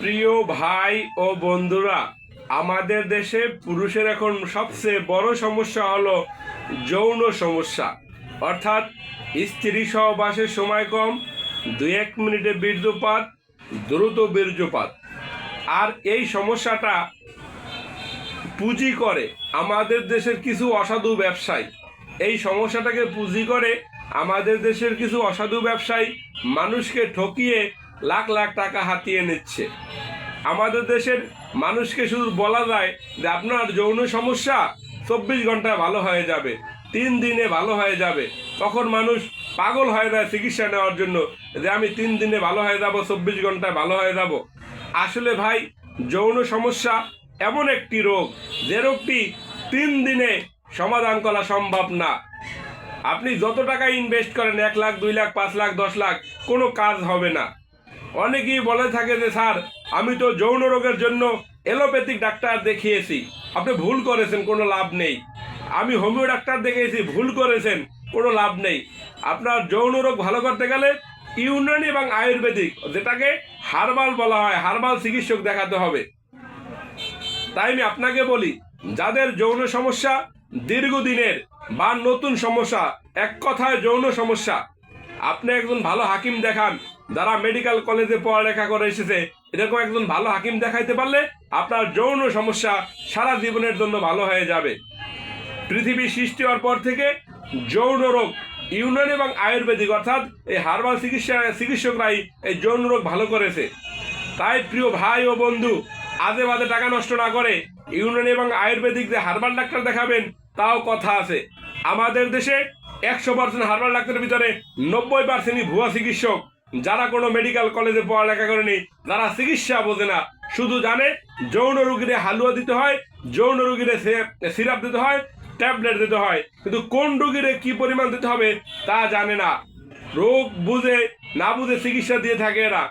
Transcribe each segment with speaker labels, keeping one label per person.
Speaker 1: প্রিয় ভাই ও বন্ধুরা, আমাদের দেশে পুরুষের এখন সবচেয়ে বড় সমস্যা হলো যৌন সমস্যা। অর্থাৎ স্ত্রী সহবাসের সময় কম, 2-1 মিনিটে বীর্যপাত, দ্রুত বীর্যপাত। আর এই সমস্যাটা পুঁজি করে আমাদের দেশের কিছু অসাধু ব্যবসায়ী। এই সমস্যাটাকে পুঁজি করে আমাদের দেশের কিছু অসাধু ব্যবসায়ী মানুষকে ঠকিয়ে লাখ লাখ টাকা হাতিয়ে নিচ্ছে। আমাদের দেশের মানুষকে শুধু বলা যায় যে আপনার যৌন সমস্যা 24 ঘন্টায় ভালো হয়ে যাবে, 3 দিনে ভালো হয়ে যাবে। তখন মানুষ পাগল হয়ে যায় চিকিৎসা নেওয়ার জন্য, যে আমি 3 দিনে ভালো হয়ে যাব, 24 ঘন্টায় ভালো হয়ে যাব। আসলে ভাই, যৌন সমস্যা এমন একটি রোগ, যে রোগটি 3 দিনে সমাধান করা সম্ভব না। আপনি যত টাকা ইনভেস্ট করেন, 1 লাখ, 2 লাখ, 5 লাখ, 10 লাখ, কোনো কাজ হবে না। অনেকেই বলে থাকে যে স্যার, আমি তো যৌন রোগের জন্য এলোপ্যাথিক ডাক্তার দেখিয়েছি। আপনি ভুল করেছেন, কোনো লাভ নেই। আমি হোমিও ডাক্তার দেখিয়েছি, ভুল করেছেন, কোনো লাভ নেই। আপনার যৌন রোগ ভালো করতে গেলে ইউনানি এবং আয়ুর্বেদিক, যেটাকে হার্বাল বলা হয়, হার্বাল চিকিৎসক দেখাতে হবে। তাই আমি আপনাকে বলি, যাদের যৌন সমস্যা দীর্ঘদিনের বা নতুন সমস্যা, এক কথায় যৌন সমস্যা, আপনি একজন ভালো হাকিম দেখান। যারা মেডিকেল কলেজে পড়ালেখা করে এসেছে, এরকম একজন ভালো হাকিম দেখাইতে পারলে আপনার যৌন সমস্যা সারা জীবনের জন্য ভালো হয়ে যাবে। পৃথিবী সৃষ্টি হওয়ার পর থেকে যৌন রোগ ইউনানি এবং আয়ুর্বেদিক, অর্থাৎ এই হার্বাল চিকিৎসকরাই এই যৌন রোগ ভালো করেছে। তাই প্রিয় ভাই ও বন্ধু, আজে বাজে টাকা নষ্ট না করে ইউনানি এবং আয়ুর্বেদিক যে হার্বাল ডাক্তার দেখাবেন, তাও কথা আছে। আমাদের দেশে 100% হার্বাল ডাক্তারের ভিতরে 90%ই ভুয়া চিকিৎসক, যারা কোনো মেডিকেল কলেজে পড়ালেখা করেনি, যারা চিকিৎসা বোঝে না। শুধু জানে যৌন রোগীরে হালুয়া দিতে হয়, যৌন রোগীরে সিরাপ দিতে হয়, ট্যাবলেট দিতে হয়, কিন্তু কোন রোগীরে কি পরিমাণ দিতে হবে তা জানে না। রোগ বুঝে না বুঝে চিকিৎসা দিয়ে থাকে এরা।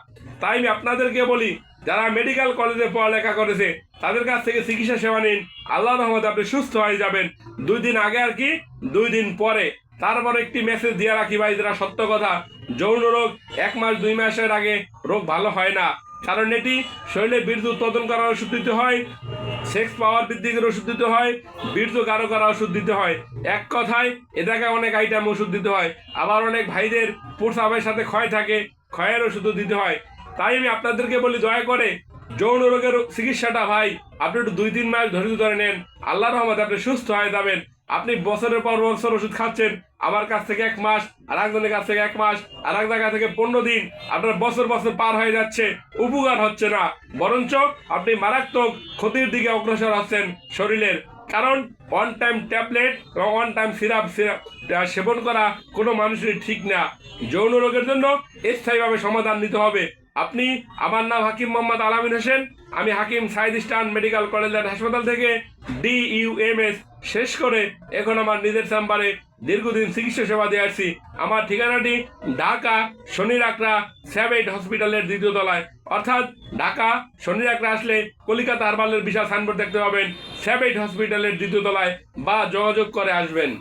Speaker 1: তাই আমি আপনাদেরকে বলি, যারা মেডিকেল কলেজে পড়ালেখা করেছে, তাদের কাছ থেকে চিকিৎসা সেবা নিন। আল্লাহর রহমতে আপনি সুস্থ হয়ে যাবেন। 2 দিন আগে আর কি, 2 দিন পরে। তারপর একটি মেসেজ দিয়ে রাখি ভাই, যেটা সত্য কথা, যৌন রোগ 1 মাস 2 মাসের আগে রোগ ভালো হয় না। কারণ এটি শরীরে বীর্য উৎপাদন করার ওষুধ দিতে হয়, সেক্স পাওয়ার বৃদ্ধির ওষুধ দিতে হয়, বীর্য গাঢ় করার ওষুধ দিতে হয়। এক কথায় এটাকে অনেক আইটেম ওষুধ দিতে হয়। আবার অনেক ভাইদের প্রস্রাবের সাথে ক্ষয় থাকে, ক্ষয়ের ওষুধও দিতে হয়। তাই আমি আপনাদেরকে বলি, দয়া করে যৌন রোগের চিকিৎসাটা ভাই আপনি একটু 2-3 মাস ধৈর্য ধরে নেন। আল্লাহর রহমতে আপনি সুস্থ হয়ে যাবেন। আপনি বছরের পর বছর ওষুধ খাচ্ছেন, আমার কাছ থেকে 1 মাস, আর একজনের কাছ থেকে 1 মাস, আর এক জায়গা থেকে 15 দিন, আপনার বছর বছর পার হয়ে যাচ্ছে, উপকার হচ্ছে না, বরঞ্চ আপনি মারাত্মক ক্ষতির দিকে অগ্রসর হচ্ছেন শরীরের। কারণ অন টাইম ট্যাবলেট এবং অন টাইম সিরাপ সেবন করা কোনো মানুষের ঠিক না। যৌন রোগের জন্য স্থায়ীভাবে সমাধান নিতে হবে। আমার নাম হাকিম মোহাম্মদ আলামিন হোসেন। আমি Hakim Saeed Eastern Medical College and হাসপাতাল থেকে DUMS শেষ করে এখন আমার নিজের চেম্বারে দীর্ঘদিন চিকিৎসা সেবা দিয়ে আসছি। আমার ঠিকানাটি ঢাকা শনির আকড়া স্যাভেট হসপিটালের 2য় তলায়। অর্থাৎ ঢাকা শনির আকড়া আসলে কলিকাতা হারবালের বিশাল সাইনবোর্ড দেখতে পাবেন, স্যাভেট হসপিটালের 2য় তলায়, বা যোগাযোগ করে আসবেন।